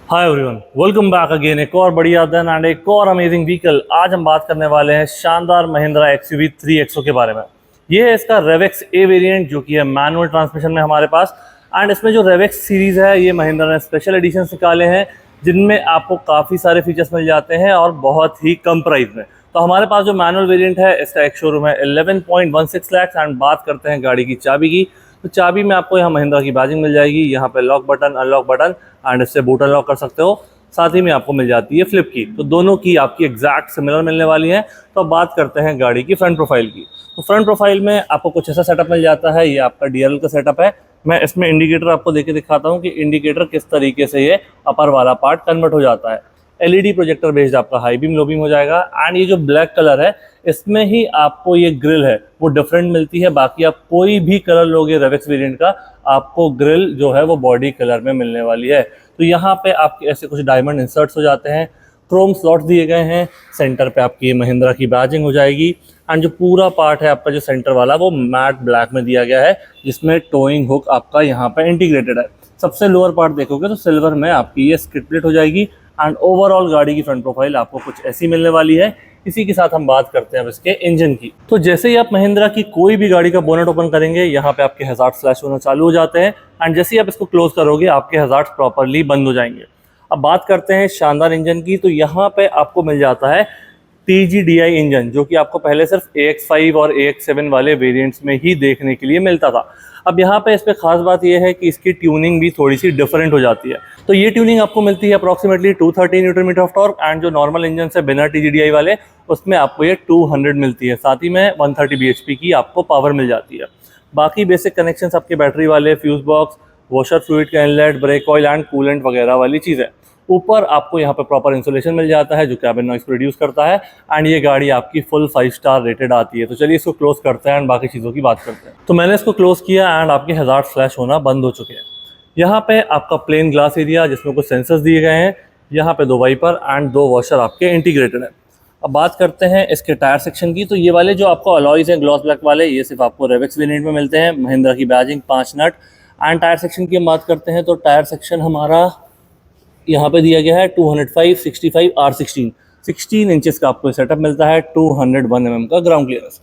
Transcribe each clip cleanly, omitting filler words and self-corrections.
Hi everyone, welcome back again. एक और बढ़िया दिन एंड एक और अमेजिंग व्हीकल। आज हम बात करने वाले हैं शानदार महिंद्रा एक्सयूवी 3XO के बारे में। ये है इसका रेवेक्स ए वेरिएंट जो कि है मैनुअल ट्रांसमिशन में हमारे पास। एंड इसमें जो रेवेक्स सीरीज़ है ये महिंद्रा ने स्पेशल एडिशन निकाले हैं जिनमें आपको काफ़ी सारे फीचर्स मिल जाते हैं और बहुत ही कम प्राइस में। तो हमारे पास जो मैनुअल वेरिएंट है इसका एक शोरूम है 11.16 लाख। एंड बात करते हैं गाड़ी की चाबी की, तो चाबी में आपको यहाँ महिंद्रा की बैजिंग मिल जाएगी। यहाँ पे lock button, unlock button and इससे बूट अनलॉक कर सकते हो। साथ ही में आपको मिल जाती है फ्लिप की। तो दोनों की आपकी एग्जैक्ट सिमिलर मिलने वाली है। तो अब बात करते हैं गाड़ी की फ्रंट प्रोफाइल की। तो फ्रंट प्रोफाइल में आपको कुछ ऐसा सेटअप मिल जाता है। ये आपका DRL का सेटअप है। मैं इसमें इंडिकेटर आपको देके दिखाता हूँ कि इंडिकेटर किस तरीके से ये अपर वाला पार्ट कन्वर्ट हो जाता है। LED प्रोजेक्टर बेस्ड आपका हाई बीम लो बीम हो जाएगा। एंड ये जो ब्लैक कलर है इसमें ही आपको ये ग्रिल है वो डिफरेंट मिलती है। बाकी आप कोई भी कलर लोगे रेवेक्स वेरिएंट का, आपको ग्रिल जो है वो बॉडी कलर में मिलने वाली है। तो यहाँ पे आपके ऐसे कुछ डायमंड इंसर्ट्स हो जाते हैं, क्रोम स्लॉट्स दिए गए हैं। सेंटर पे आपकी महिंद्रा की बैजिंग हो जाएगी। एंड जो पूरा पार्ट है आपका जो सेंटर वाला वो मैट ब्लैक में दिया गया है जिसमें टोइंग हुक आपका यहाँ पे इंटीग्रेटेड है। सबसे लोअर पार्ट देखोगे तो सिल्वर में आपकी ये स्किट प्लेट हो जाएगी। एंड ओवरऑल गाड़ी की फ्रंट प्रोफाइल आपको कुछ ऐसी मिलने वाली है। इसी के साथ हम बात करते हैं अब इसके इंजन की। तो जैसे ही आप महिंद्रा की कोई भी गाड़ी का बोनट ओपन करेंगे यहाँ पे आपके हजार्ड फ्लैश होना चालू हो जाते हैं। एंड जैसे ही आप इसको क्लोज करोगे आपके हजार्ड प्रॉपरली बंद हो जाएंगे। अब बात करते हैं शानदार इंजन की। तो यहाँ पे आपको मिल जाता है TGDI इंजन जो कि आपको पहले सिर्फ AX5 और AX7 वाले वेरिएंट्स में ही देखने के लिए मिलता था। अब यहाँ पे इस पर खास बात यह है कि इसकी ट्यूनिंग भी थोड़ी सी डिफरेंट हो जाती है। तो ये ट्यूनिंग आपको मिलती है approximately 230 newton metre of torque. And जो नॉर्मल इंजन से बिना TGDI वाले उसमें आपको ये 200 मिलती है। साथ ही में 130 bhp की आपको पावर मिल जाती है। बाकी बेसिक कनेक्शंस आपके बैटरी वाले, फ्यूज बॉक्स, वॉशर फ्लूइड का inlet, brake oil and coolant वगैरह वाली चीज़ें। ऊपर आपको यहाँ पे प्रॉपर इंसुलेशन मिल जाता है जो कैबिन नॉइस को रिड्यूस करता है। एंड ये गाड़ी आपकी फुल 5 स्टार रेटेड आती है। तो चलिए इसको क्लोज करते हैं एंड बाकी चीज़ों की बात करते हैं। तो मैंने इसको क्लोज किया एंड आपके हजार्ड फ्लैश होना बंद हो चुके हैं। यहाँ पे आपका प्लेन ग्लास एरिया जिसमें कुछ सेंसर्स दिए गए हैं। यहाँ पे 2 वाइपर एंड 2 वॉशर आपके इंटीग्रेटेड है। अब बात करते हैं इसके टायर सेक्शन की। तो ये वाले जो आपको अलॉयज़ हैं ग्लॉस ब्लैक वाले, ये सिर्फ आपको रेवेक्स वेरिएंट में मिलते हैं। महिंद्रा की badging, 5 nut. And tyre section की हम बात करते हैं तो टायर सेक्शन हमारा यहाँ पे दिया गया है 205, 65 R16, 16 इंचेस का आपको सेटअप मिलता है। 201 mm का ग्राउंड क्लियरेंस।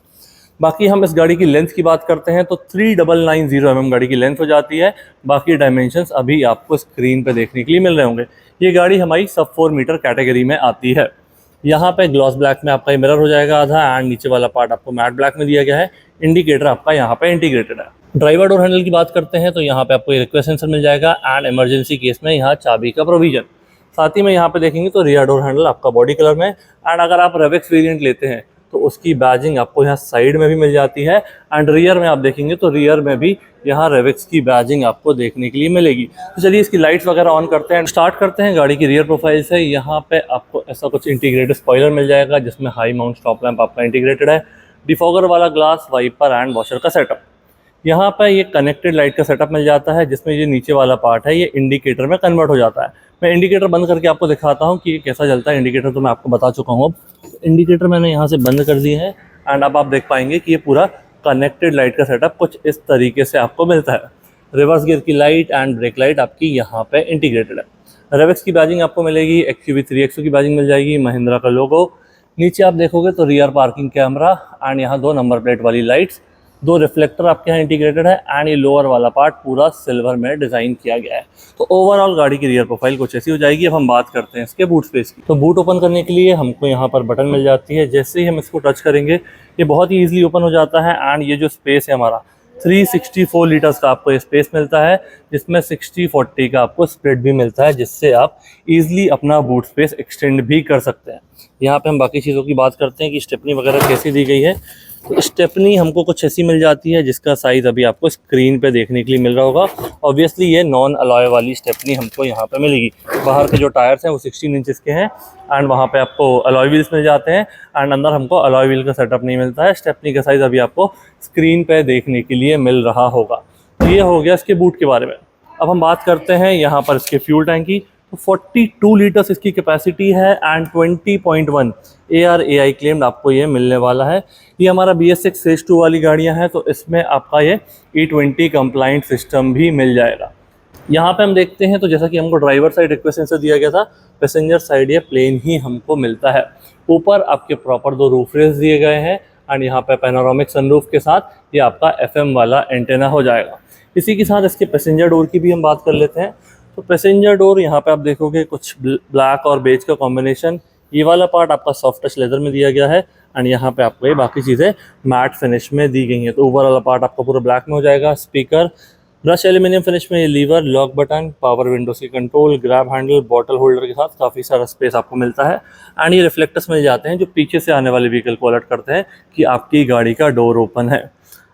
बाकी हम इस गाड़ी की लेंथ की बात करते हैं तो 3990 mm गाड़ी की लेंथ हो जाती है। बाकी डायमेंशंस अभी आपको स्क्रीन पे देखने के लिए मिल रहे होंगे। ये गाड़ी हमारी सब 4 मीटर कैटेगरी में आती है। यहाँ पे ग्लॉस ब्लैक में आपका मिरर हो जाएगा आधा। एंड नीचे वाला पार्ट आपको मैट ब्लैक में दिया गया है। इंडिकेटर आपका यहाँ पे इंटीग्रेटेड है। ड्राइवर डोर हैंडल की बात करते हैं तो यहाँ पे आपको रिक्वेस्ट सेंसर मिल जाएगा एंड इमरजेंसी केस में यहाँ चाबी का प्रोविजन। साथ ही में यहाँ पे देखेंगे तो रियर डोर हैंडल आपका बॉडी कलर में। एंड अगर आप रेवेक्स वेरिएंट लेते हैं तो उसकी बैजिंग आपको यहाँ साइड में भी मिल जाती है। एंड रियर में आप देखेंगे तो रियर में भी यहाँ रेवेक्स की बैजिंग आपको देखने के लिए मिलेगी। तो चलिए इसकी लाइट्स वगैरह ऑन करते हैं। स्टार्ट करते हैं गाड़ी की रियर प्रोफाइल से। यहाँ पे आपको ऐसा कुछ इंटीग्रेटेड स्पॉइलर मिल जाएगा जिसमें हाई माउंट स्टॉप लैंप आपका इंटीग्रेटेड है। डिफॉगर वाला ग्लास, वाइपर एंड वॉशर का सेटअप। यहाँ पर ये कनेक्टेड लाइट का सेटअप मिल जाता है जिसमें ये नीचे वाला पार्ट है ये इंडिकेटर में कन्वर्ट हो जाता है। मैं इंडिकेटर बंद करके आपको दिखाता हूँ कि ये कैसा जलता है। इंडिकेटर तो मैं आपको बता चुका हूँ। अब इंडिकेटर मैंने यहाँ से बंद कर दिए हैं। एंड अब आप देख पाएंगे कि ये पूरा कनेक्टेड लाइट का सेटअप कुछ इस तरीके से आपको मिलता है। रिवर्स गियर की लाइट एंड ब्रेक लाइट आपकी यहाँ पे इंटीग्रेटेड है। रेवेक्स की बैजिंग आपको मिलेगी। एक्सयूवी 3XO की बैजिंग मिल जाएगी। महिंद्रा का लोगो। नीचे आप देखोगे तो रियर पार्किंग कैमरा एंड यहाँ 2 नंबर प्लेट वाली लाइट्स, 2 रिफ्लेक्टर आपके यहाँ इंटीग्रेटेड है। एंड ये लोअर वाला पार्ट पूरा सिल्वर में डिज़ाइन किया गया है। तो ओवरऑल गाड़ी की रियर प्रोफाइल कुछ ऐसी हो जाएगी। अब हम बात करते हैं इसके बूट स्पेस की। तो बूट ओपन करने के लिए हमको यहाँ पर बटन मिल जाती है। जैसे ही हम इसको टच करेंगे ये बहुत ही ईजिली ओपन हो जाता है। एंड ये जो स्पेस है हमारा 364 लीटर्स का आपको ये स्पेस मिलता है जिसमें 60-40 का आपको स्प्लिट भी मिलता है जिससे आप ईजिली अपना बूट स्पेस एक्सटेंड भी कर सकते हैं। यहाँ पे हम बाकी चीज़ों की बात करते हैं कि स्टेपनी वगैरह कैसी दी गई है। तो स्टेपनी हमको कुछ ऐसी मिल जाती है जिसका साइज़ अभी आपको स्क्रीन पे देखने के लिए मिल रहा होगा। ऑब्वियसली ये नॉन अलॉय वाली स्टेपनी हमको यहाँ पे मिलेगी। बाहर के जो टायर्स हैं वो 16 इंचेस के हैं। एंड वहाँ पे आपको अलॉय व्हील्स मिल जाते हैं। एंड अंदर हमको अलॉय व्हील का सेटअप नहीं मिलता है। स्टेपनी का साइज़ अभी आपको स्क्रीन पे देखने के लिए मिल रहा होगा। तो ये हो गया इसके बूट के बारे में। अब हम बात करते हैं यहाँ पर इसके फ्यूल टैंक की। तो 42 लीटर्स इसकी कैपेसिटी है एंड 20.1 ARAI क्लेम्ड आपको ये मिलने वाला है। ये हमारा BS6 फेज 2 वाली गाड़ियाँ हैं तो इसमें आपका ये E20 कंप्लाइंट सिस्टम भी मिल जाएगा। यहाँ पे हम देखते हैं तो जैसा कि हमको ड्राइवर साइड रिक्वेस्ट सेंसर दिया गया था, पैसेंजर साइड ये प्लेन ही हमको मिलता है। ऊपर आपके प्रॉपर 2 रूफ रेल्स दिए गए हैं एंड यहाँ पे पैनोरामिक सनरूफ के साथ ये आपका एफएम वाला एंटेना हो जाएगा। इसी के साथ इसके पैसेंजर डोर की भी हम बात कर लेते हैं। तो पैसेंजर डोर यहाँ पे आप देखोगे कुछ ब्लैक और बेज का कॉम्बिनेशन, ये वाला पार्ट आपका सॉफ्ट टच लेदर में दिया गया है एंड यहाँ पे आपको ये बाकी चीज़ें मैट फिनिश में दी गई हैं। तो ऊपर वाला पार्ट आपका पूरा ब्लैक में हो जाएगा। स्पीकर ब्रश एल्यूमिनियम फिनिश में, ये lever, lock button, power windows की control, grab handle, bottle holder के साथ काफ़ी सारा स्पेस आपको मिलता है एंड ये रिफ्लेक्टर्स मिल जाते हैं जो पीछे से आने वाले व्हीकल को अलर्ट करते हैं कि आपकी गाड़ी का डोर ओपन है।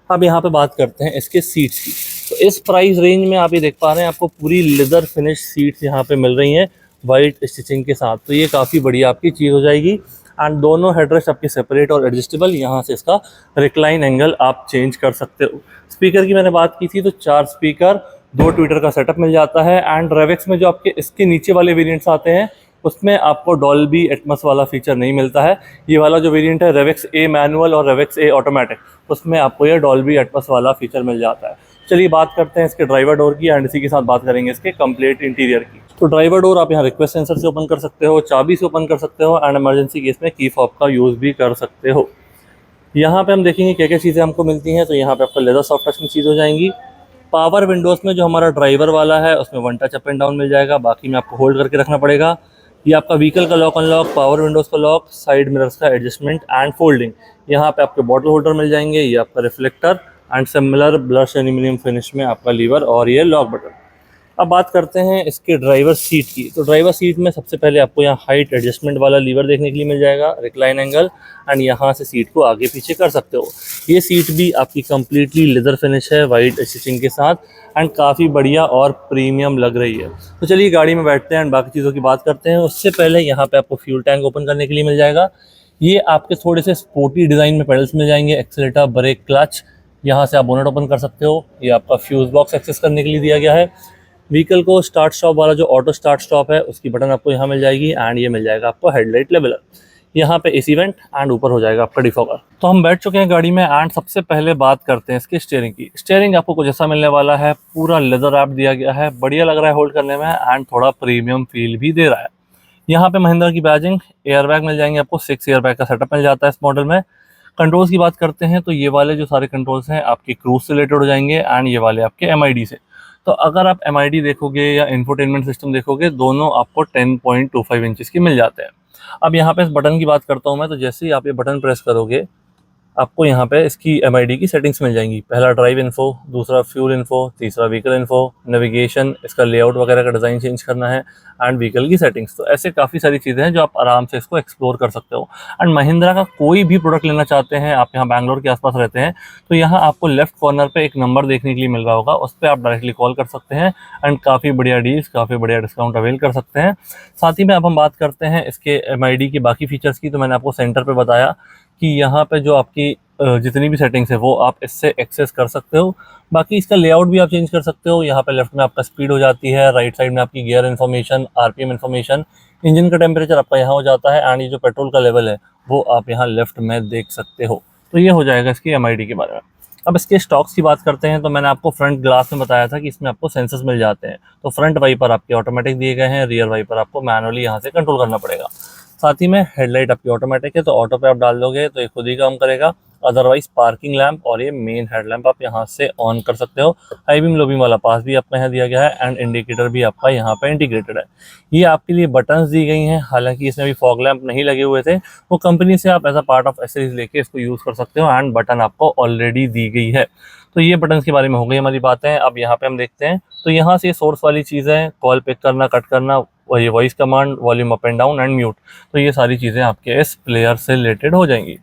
अब यहाँ पे बात करते हैं इसके सीट्स की। तो इस प्राइस रेंज में आप ये देख पा रहे हैं आपको पूरी लेदर फिनिश सीट्स यहाँ पे मिल रही हैं वाइट स्टिचिंग के साथ। तो ये काफ़ी बढ़िया आपकी चीज़ हो जाएगी एंड दोनों हेडरेस्ट आपके सेपरेट और एडजस्टेबल, यहाँ से इसका रिक्लाइन एंगल आप चेंज कर सकते हो। स्पीकर की मैंने बात की थी तो 4 स्पीकर, 2 ट्विटर का सेटअप मिल जाता है एंड रेवेक्स में जो आपके इसके नीचे वाले वेरिएंट्स आते हैं उसमें आपको डॉल्बी एटमॉस वाला फीचर नहीं मिलता है। ये वाला जो वेरिएंट है रेवेक्स ए मैनुअल और रेवेक्स ए ऑटोमेटिक, उसमें आपको ये डॉल्बी एटमॉस वाला फीचर मिल जाता है। चलिए बात करते हैं इसके ड्राइवर डोर की एंड इसी के साथ बात करेंगे इसके कंप्लीट इंटीरियर की। तो ड्राइवर डोर आप यहाँ रिक्वेस्ट सेंसर से ओपन कर सकते हो, चाबी से ओपन कर सकते हो एंड इमरजेंसी केस में की फॉब का यूज़ भी कर सकते हो। यहाँ पे हम देखेंगे क्या क्या चीज़ें हमको मिलती हैं। तो यहाँ पे आपको लेदर सॉफ्ट टच की चीज़ हो जाएंगी। पावर विंडोज़ में जो हमारा ड्राइवर वाला है उसमें 1 टच अप एंड डाउन मिल जाएगा, बाकी में आपको होल्ड करके रखना पड़ेगा। ये आपका व्हीकल का लॉक अनलॉक, पावर विंडोज़ का लॉक, साइड मिरर्स का एडजस्टमेंट एंड फोल्डिंग। यहाँ पे आपके बॉटल होल्डर मिल जाएंगे, ये आपका reflector and similar brush aluminium finish में आपका लीवर और ये लॉक बटन। अब बात करते हैं इसके ड्राइवर सीट की। तो ड्राइवर सीट में सबसे पहले आपको यहाँ हाइट एडजस्टमेंट वाला लीवर देखने के लिए मिल जाएगा, रिक्लाइन एंगल एंड यहाँ से सीट को आगे पीछे कर सकते हो। ये सीट भी आपकी कंप्लीटली लेदर फिनिश है वाइट स्टिचिंग के साथ एंड काफ़ी बढ़िया और प्रीमियम लग रही है। तो चलिए गाड़ी में बैठते हैं एंड बाकी चीज़ों की बात करते हैं। उससे पहले यहाँ पे आपको फ्यूल टैंक ओपन करने के लिए मिल जाएगा। ये आपके थोड़े से स्पोर्टी डिज़ाइन में पेडल्स मिल जाएंगे, एक्सीलेटर, ब्रेक, क्लच। यहाँ से आप बोनट ओपन कर सकते हो। ये आपका फ्यूज़ बॉक्स एक्सेस करने के लिए दिया गया है। व्हीकल को स्टार्ट स्टॉप वाला जो ऑटो स्टार्ट स्टॉप है उसकी बटन आपको यहाँ मिल जाएगी एंड ये मिल जाएगा आपको हेडलाइट लेवलर। यहाँ पे एसी वेंट एंड ऊपर हो जाएगा आपका डिफॉगर। तो हम बैठ चुके हैं गाड़ी में एंड सबसे पहले बात करते हैं इसके स्टीयरिंग की। स्टीयरिंग आपको कुछ ऐसा मिलने वाला है, पूरा लेदर रैप दिया गया है, बढ़िया लग रहा है होल्ड करने में एंड थोड़ा प्रीमियम फील भी दे रहा है। यहाँ पे महिंद्रा की बैजिंग, एयरबैग मिल जाएंगे आपको, 6 एयरबैग का सेटअप मिल जाता है इस मॉडल में। कंट्रोल्स की बात करते हैं तो ये वाले जो सारे कंट्रोल्स हैं आपके क्रूज से रिलेटेड हो जाएंगे एंड ये वाले आपके MID से। तो अगर आप MID देखोगे या इंफोटेनमेंट सिस्टम देखोगे, दोनों आपको 10.25 इंचेस की मिल जाते हैं। अब यहाँ पे इस बटन की बात करता हूँ मैं, तो जैसे ही आप ये बटन प्रेस करोगे आपको यहाँ पे इसकी MID की सेटिंग्स मिल जाएंगी। पहला ड्राइव इन्फो, दूसरा फ्यूल इन्फो, तीसरा व्हीकल इन्फो, नेविगेशन, इसका लेआउट वगैरह का डिज़ाइन चेंज करना है एंड व्हीकल की सेटिंग्स। तो ऐसे काफ़ी सारी चीज़ें हैं जो आप आराम से इसको एक्सप्लोर कर सकते हो। एंड महिंद्रा का कोई भी प्रोडक्ट लेना चाहते हैं, आप यहाँ बैंगलोर के आसपास रहते हैं, तो यहाँ आपको लेफ्ट कॉर्नर पे एक नंबर देखने के लिए मिल रहा होगा, उस पर आप डायरेक्टली कॉल कर सकते हैं एंड काफ़ी बढ़िया डील्स, काफ़ी बढ़िया डिस्काउंट अवेल कर सकते हैं। साथ ही में अब हम बात करते हैं इसके MID के बाकी फीचर्स की। तो मैंने आपको सेंटर पर बताया कि यहाँ पे जो आपकी जितनी भी सेटिंग्स है वो आप इससे एक्सेस कर सकते हो। बाकी इसका लेआउट भी आप चेंज कर सकते हो। यहाँ पे लेफ्ट में आपका स्पीड हो जाती है, राइट साइड में आपकी gear information, RPM information, engine का टेम्परेचर आपका यहाँ हो जाता है एंड ये जो पेट्रोल का लेवल है वो आप यहाँ लेफ्ट में देख सकते हो। तो ये हो जाएगा इसकी MID के बारे में। अब इसके स्टॉक्स की बात करते हैं तो मैंने आपको फ्रंट ग्लास में बताया था कि इसमें आपको सेंसर्स मिल जाते हैं। तो फ्रंट वाइपर आपके ऑटोमेटिक दिए गए हैं, रियर वाइपर आपको मैनुअली यहाँ से कंट्रोल करना पड़ेगा। साथ ही में हेडलाइट आपकी ऑटोमेटिक है, तो ऑटो पे आप डाल दोगे तो ये खुद ही काम करेगा। अदरवाइज पार्किंग लैंप और ये मेन हेडलैम्प आप यहाँ से ऑन कर सकते हो। हाई बीम लो बीम वाला पास भी आपका यहाँ दिया गया है एंड इंडिकेटर भी आपका यहाँ पे इंटीग्रेटेड है। ये आपके लिए बटन्स दी गई हैं, हालांकि इसमें भी फॉग लैंप नहीं लगे हुए थे, वो कंपनी से आप as a part of accessories लेके इसको यूज़ कर सकते हो एंड बटन आपको ऑलरेडी दी गई है। तो ये बटन्स के बारे में हो गई हमारी बातें। अब यहाँ पे हम देखते हैं तो यहाँ से सोर्स वाली चीज़ें, कॉल पिक करना, कट करना, ये voice command, volume up and down and mute, तो ये सारी चीज़ें आपके इस प्लेयर से रिलेटेड हो जाएंगी।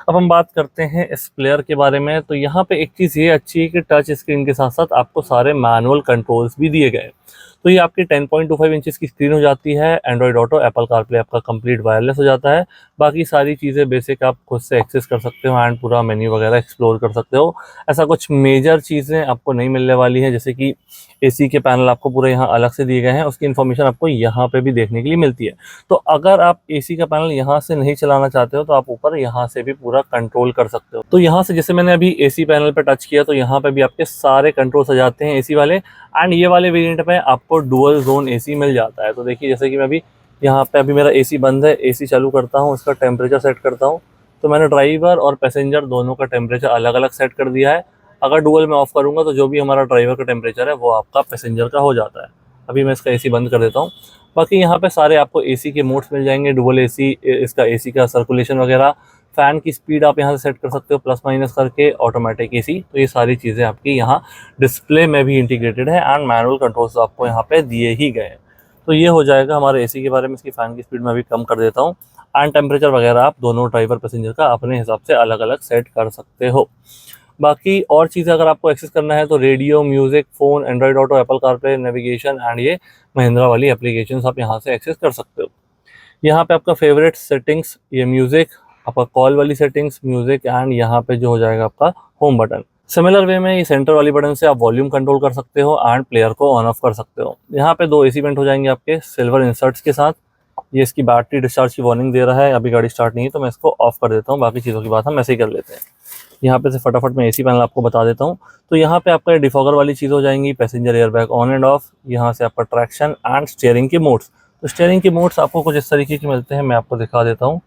अब हम बात करते हैं इस प्लेयर के बारे में। तो यहाँ पे एक चीज़ ये अच्छी है कि टच स्क्रीन के साथ साथ आपको सारे मैनुअल कंट्रोल्स भी दिए गए। तो ये आपकी 10.25 इंचेस की स्क्रीन हो जाती है, एंड्रॉयड ऑटो, एप्पल कारप्ले आपका कंप्लीट वायरलेस हो जाता है। बाकी सारी चीज़ें बेसिक आप खुद से एक्सेस कर सकते हो एंड पूरा मेन्यू वगैरह एक्सप्लोर कर सकते हो। ऐसा कुछ मेजर चीज़ें आपको नहीं मिलने वाली है, जैसे कि AC के पैनल आपको पूरे यहाँ अलग से दिए गए हैं, उसकी इन्फॉर्मेशन आपको यहाँ पे भी देखने के लिए मिलती है। तो अगर आप AC का पैनल यहाँ से नहीं चलाना चाहते हो तो आप ऊपर यहाँ से भी पूरा कंट्रोल कर सकते हो। तो यहाँ से जैसे मैंने अभी AC पैनल पे टच किया तो यहाँ पे भी आपके सारे कंट्रोल्स आ जाते हैं AC वाले एंड ये वाले वेरिएंट में आपको डुअल जोन एसी मिल जाता है। तो देखिए जैसे कि मैं अभी यहाँ पे अभी मेरा एसी बंद है, एसी चालू करता हूँ, इसका टेम्परेचर सेट करता हूँ, तो मैंने ड्राइवर और पैसेंजर दोनों का टेम्परेचर अलग अलग सेट कर दिया है। अगर डुअल में ऑफ करूँगा तो जो भी हमारा ड्राइवर का टेम्परेचर है वो आपका पैसेंजर का हो जाता है। अभी मैं इसका एसी बंद कर देता हूँ। बाकी यहाँ पे सारे आपको एसी के मोड्स मिल जाएंगे, डुअल एसी, इसका एसी का सर्कुलेशन वगैरह, फ़ैन की स्पीड आप यहाँ से सेट कर सकते हो प्लस माइनस करके, ऑटोमेटिक एसी। तो ये सारी चीज़ें आपकी यहाँ डिस्प्ले में भी इंटीग्रेटेड है एंड मैनुअल कंट्रोल्स आपको यहाँ पे दिए ही गए हैं। तो ये हो जाएगा हमारे एसी के बारे में। इसकी फ़ैन की स्पीड मैं भी कम कर देता हूँ एंड टेम्परेचर वगैरह आप दोनों ड्राइवर पैसेंजर का अपने हिसाब से अलग अलग सेट कर सकते हो। बाकी और चीज़ें अगर आपको एक्सेस करना है तो radio, music, phone, Android auto, Apple CarPlay, navigation and ये महिंद्रा वाली एप्लीकेशंस आप यहाँ से एक्सेस कर सकते हो। यहाँ पे आपका फेवरेट सेटिंग्स, ये म्यूज़िक, आपका कॉल वाली सेटिंग्स, म्यूज़िक एंड यहाँ पे जो हो जाएगा आपका होम बटन। सिमिलर वे में ये सेंटर वाली बटन से आप वॉल्यूम कंट्रोल कर सकते हो एंड प्लेयर को ऑन ऑफ कर सकते हो। यहाँ पे 2 एसी वेंट हो जाएंगे आपके सिल्वर इंसर्ट्स के साथ। ये इसकी बैटरी डिस्चार्ज की वार्निंग दे रहा है, अभी गाड़ी स्टार्ट नहीं है तो मैं इसको ऑफ कर देता हूँ, बाकी चीज़ों की बात हम ऐसे ही कर लेते हैं। यहाँ पे से फटाफट मैं एसी पैनल आपको बता देता हूँ। तो यहाँ पे आपका डिफॉगर वाली चीज़ हो जाएंगी, passenger airbag on end of, यहाँ से आपका ट्रैक्शन एंड स्टीयरिंग के मोड्स। तो स्टीयरिंग के मोड्स आपको कुछ इस तरीके के मिलते हैं, मैं आपको दिखा देता हूँ।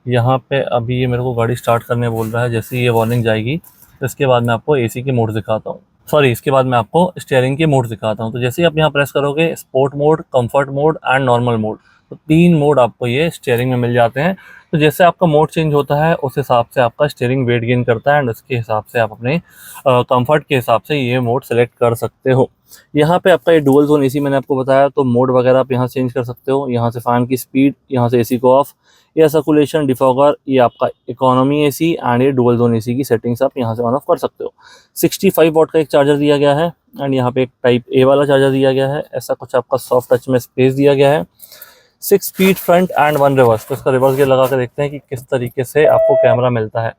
यहाँ पे अभी ये मेरे को गाड़ी स्टार्ट करने बोल रहा है, जैसे ये वार्निंग जाएगी तो इसके बाद मैं आपको एसी के मोड दिखाता हूँ, सॉरी इसके बाद मैं आपको स्टीयरिंग के मोड दिखाता हूँ। तो जैसे ही आप यहाँ प्रेस करोगे, sport mode, comfort mode and normal mode, तो 3 मोड आपको ये स्टीयरिंग में मिल जाते हैं। तो जैसे आपका मोड चेंज होता है उस हिसाब से आपका स्टीयरिंग वेट गेन करता है एंड उसके हिसाब से आप अपने कंफर्ट के हिसाब से ये मोड सेलेक्ट कर सकते हो। यहाँ पे आपका ये डुअल जोन एसी मैंने आपको बताया, तो मोड वगैरह आप यहाँ चेंज कर सकते हो। यहाँ से फ़ैन की स्पीड, यहाँ से एसी को ऑफ, एयर सर्कुलेशन, डिफॉगर, ये आपका इकोनॉमी एसी एंड ये डुअल जोन एसी की सेटिंग्स आप यहाँ से ऑन ऑफ कर सकते हो। 65 वॉट का एक चार्जर दिया गया है एंड यहाँ पे एक टाइप ए वाला चार्जर दिया गया है। ऐसा कुछ आपका सॉफ्ट टच में स्पेस दिया गया है। 6 स्पीड फ्रंट एंड 1 रिवर्स। तो इसका रिवर्स गियर लगा के देखते हैं कि किस तरीके से आपको कैमरा मिलता है।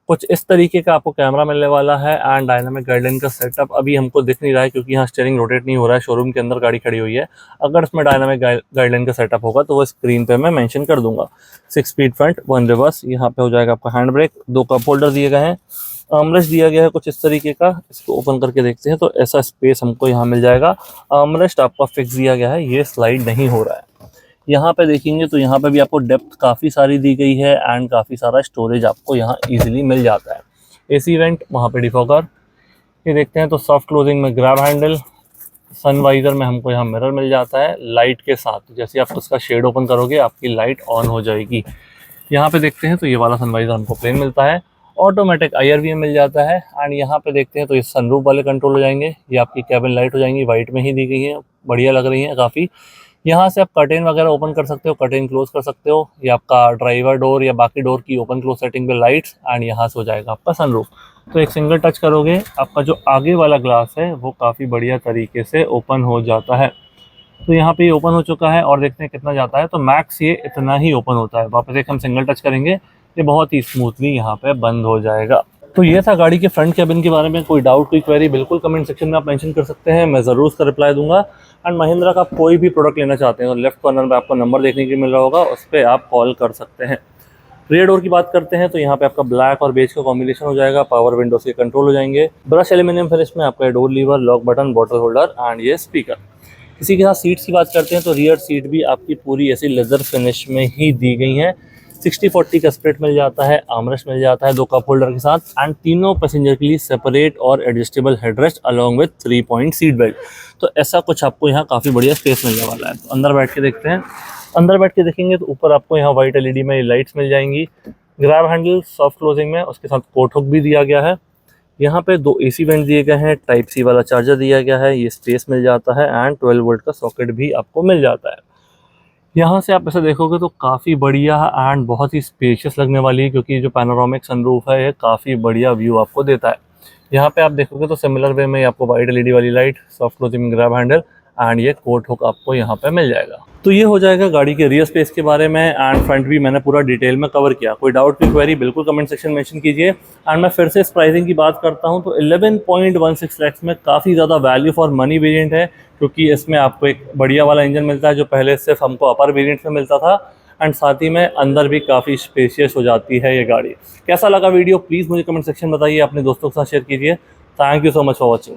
कुछ इस तरीके का आपको कैमरा मिलने वाला है एंड डायनामिक गाइडलाइन का सेटअप अभी हमको दिख नहीं रहा है क्योंकि यहाँ स्टीयरिंग रोटेट नहीं हो रहा है, शोरूम के अंदर गाड़ी खड़ी हुई है। अगर इसमें डायनामिक गाइडलाइन का सेटअप होगा तो वो स्क्रीन पे मैं मेंशन कर दूंगा। 6 स्पीड फ्रंट, 1 रिवर्स। यहाँ पे हो जाएगा आपका हैंड ब्रेक, 2 कप होल्डर दिए गए हैं, आर्मरेस्ट दिया गया है कुछ इस तरीके का। इसको ओपन करके देखते हैं तो ऐसा स्पेस हमको यहाँ मिल जाएगा। आर्मरेस्ट आपका फिक्स दिया गया है, ये स्लाइड नहीं हो रहा है। यहाँ पे देखेंगे तो यहाँ पे भी आपको डेप्थ काफ़ी सारी दी गई है एंड काफ़ी सारा स्टोरेज आपको यहाँ इजीली मिल जाता है। एसी वेंट, वहाँ पे डिफॉगर, ये देखते हैं तो सॉफ्ट क्लोजिंग में ग्रैब हैंडल, सन वाइजर में हमको यहाँ मिरर मिल जाता है लाइट के साथ। जैसे आप उसका शेड ओपन करोगे आपकी लाइट ऑन हो जाएगी। यहाँ पे देखते हैं तो ये वाला सन वाइजर हमको प्लेन मिलता है। ऑटोमेटिक IRVM मिल जाता है एंड यहाँ पे देखते हैं तो ये सनरूफ वाले कंट्रोल हो जाएंगे। ये आपकी कैबिन लाइट हो जाएंगी, वाइट में ही दी गई है, बढ़िया लग रही है काफ़ी। यहाँ से आप कर्टेन वगैरह ओपन कर सकते हो, कर्टेन क्लोज कर सकते हो। ये आपका ड्राइवर डोर या बाकी डोर की ओपन क्लोज सेटिंग पे लाइट्स एंड यहाँ से हो जाएगा आपका सनरूफ। तो एक सिंगल टच करोगे आपका जो आगे वाला ग्लास है वो काफ़ी बढ़िया तरीके से ओपन हो जाता है। तो यहाँ पे ये ओपन हो चुका है और देखते हैं कितना जाता है। तो मैक्स ये इतना ही ओपन होता है। वापस एक हम सिंगल टच करेंगे, ये बहुत ही स्मूथली यहाँ पे बंद हो जाएगा। तो ये था गाड़ी के फ्रंट कैबिन के बारे में। कोई डाउट, कोई क्वेरी बिल्कुल कमेंट सेक्शन में आप मेंशन कर सकते हैं, मैं ज़रूर उसका रिप्लाई दूंगा। एंड महिंद्रा का आप कोई भी प्रोडक्ट लेना चाहते हैं तो लेफ्ट कॉर्नर में आपको नंबर देखने के मिल रहा होगा, उस पर आप कॉल कर सकते हैं। रेयर डोर की बात करते हैं तो यहाँ पे आपका ब्लैक और बेज का कॉम्बिनेशन हो जाएगा। पावर विंडोज के कंट्रोल हो जाएंगे। ब्रश एल्यूमिनियम फिनिश में आपका door lever, lock button, bottle holder and ये स्पीकर। इसी के साथ सीट्स की बात करते हैं तो रियर सीट भी आपकी पूरी ऐसी लेदर फिनिश में ही दी गई हैं। 60-40 का स्प्लिट मिल जाता है, आर्मरेस्ट मिल जाता है 2 कप होल्डर के साथ एंड तीनों पैसेंजर के लिए सेपरेट और adjustable headrest along with 3 point seat belt. तो ऐसा कुछ आपको यहाँ काफ़ी बढ़िया स्पेस मिलने वाला है। तो अंदर बैठ के देखते हैं। अंदर बैठ के देखेंगे तो ऊपर आपको यहाँ वाइट LED में लाइट्स मिल जाएंगी। ग्रैब हैंडल सॉफ्ट क्लोजिंग में, उसके साथ कोट हुक भी दिया गया है। यहाँ पे 2 AC वेंट दिए गए हैं, टाइप C वाला चार्जर दिया गया है, ये स्पेस मिल जाता है एंड 12 वोल्ट का सॉकेट भी आपको मिल जाता है। यहाँ से आप ऐसे देखोगे तो काफ़ी बढ़िया एंड बहुत ही स्पेशियस लगने वाली है क्योंकि जो पैनोरामिक सनरूफ है ये काफ़ी बढ़िया व्यू आपको देता है। यहाँ पे आप देखोगे तो सिमिलर वे में आपको वाइट LED वाली light, soft closing grab handle and ये कोट हुक आपको यहाँ पे मिल जाएगा। तो ये हो जाएगा गाड़ी के रियर स्पेस के बारे में एंड फ्रंट भी मैंने पूरा डिटेल में कवर किया। कोई डाउट, कोई क्वेरी बिल्कुल कमेंट सेक्शन में मेंशन कीजिए। एंड मैं फिर से इस प्राइसिंग की बात करता हूँ तो 11.16 लाख में काफ़ी ज़्यादा वैल्यू फॉर मनी वेरिएंट है क्योंकि इसमें आपको एक बढ़िया वाला इंजन मिलता है जो पहले सिर्फ हमको अपर वेरिएंट में मिलता था एंड साथ ही में अंदर भी काफ़ी स्पेशियस हो जाती है ये गाड़ी। कैसा लगा वीडियो प्लीज़ मुझे कमेंट सेक्शन में बताइए, अपने दोस्तों के साथ शेयर कीजिए। Thank you so much for watching.